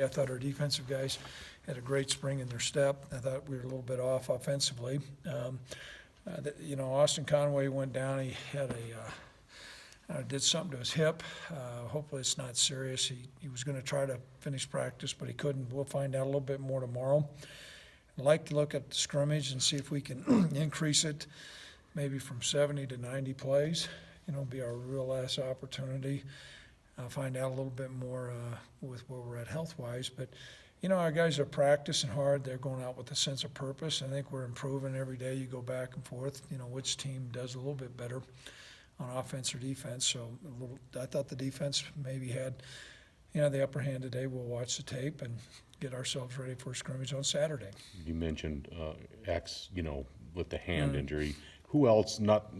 I thought our defensive guys had a great spring in their step. I thought we were a little bit off offensively. Austin Conway went down. He had did something to his hip. Hopefully it's not serious. He was going to try to finish practice, but he couldn't. We'll find out a little bit more tomorrow. I'd like to look at the scrimmage and see if we can increase it maybe from 70 to 90 plays. Be our real last opportunity. Find out a little bit more with where we're at health-wise. But, our guys are practicing hard. They're going out with a sense of purpose. I think we're improving every day. You go back and forth, which team does a little bit better on offense or defense. So I thought the defense maybe had, the upper hand today. We'll watch the tape and get ourselves ready for a scrimmage on Saturday. You mentioned X, with the hand injury. Who else, not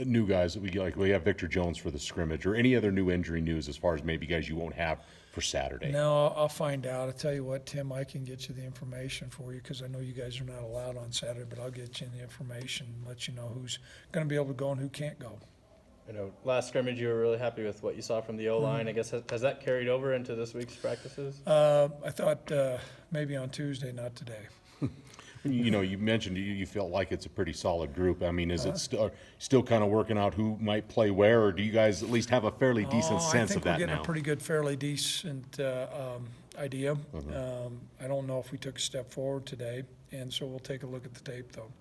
new guys that we get, like we have Victor Jones for the scrimmage, or any other new injury news as far as maybe guys you won't have for Saturday? No, I'll find out. I'll tell you what, Tim, I can get you the information for you because I know you guys are not allowed on Saturday, but I'll get you the information and let you know who's going to be able to go and who can't go. Last scrimmage you were really happy with what you saw from the O-line. I guess has that carried over into this week's practices? I thought maybe on Tuesday, not today. You mentioned you felt like it's a pretty solid group. I mean, is it still kind of working out who might play where, or do you guys at least have a fairly decent sense of that now? I think we're getting a pretty good, fairly decent idea. I don't know if we took a step forward today, and so we'll take a look at the tape, though.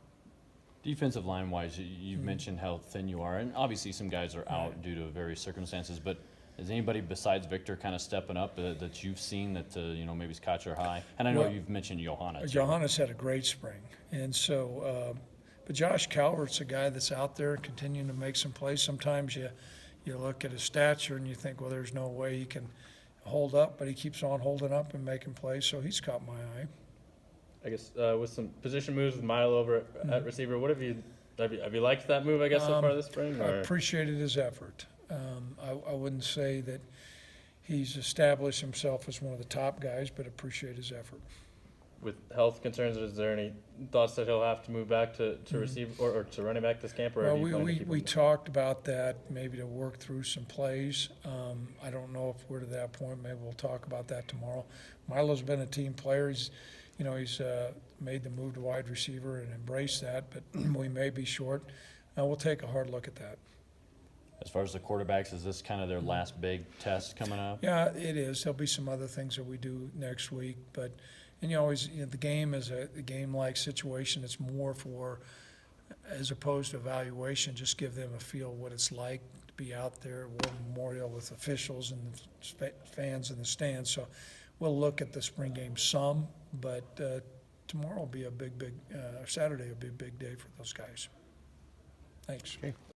Defensive line-wise, you've mentioned how thin you are, and obviously some guys are out due to various circumstances, but is anybody besides Victor kind of stepping up that you've seen that, maybe caught your eye? And I know you've mentioned Johanna. Johanna's had a great spring. And so, but Josh Calvert's a guy that's out there continuing to make some plays. Sometimes you look at his stature and you think, well, there's no way he can hold up, but he keeps on holding up and making plays, so he's caught my eye. I guess with some position moves with Milo over at receiver, what have you liked that move, I guess, so far this spring? I appreciated his effort. I wouldn't say that he's established himself as one of the top guys, but appreciate his effort. With health concerns, is there any thoughts that he'll have to move back to receive or to running back this camp? Or we talked about that, maybe to work through some plays. I don't know if we're to that point. Maybe we'll talk about that tomorrow. Milo's been a team player. He's made the move to wide receiver and embraced that, but we may be short. We'll take a hard look at that. As far as the quarterbacks, is this kind of their last big test coming up? Yeah, it is. There'll be some other things that we do next week, but the game is a game-like situation. It's more for, as opposed to evaluation, just give them a feel what it's like to be out there at War Memorial with officials and the fans in the stands. So we'll look at the spring game some, but tomorrow will be a big Saturday will be a big day for those guys. Thanks. Okay.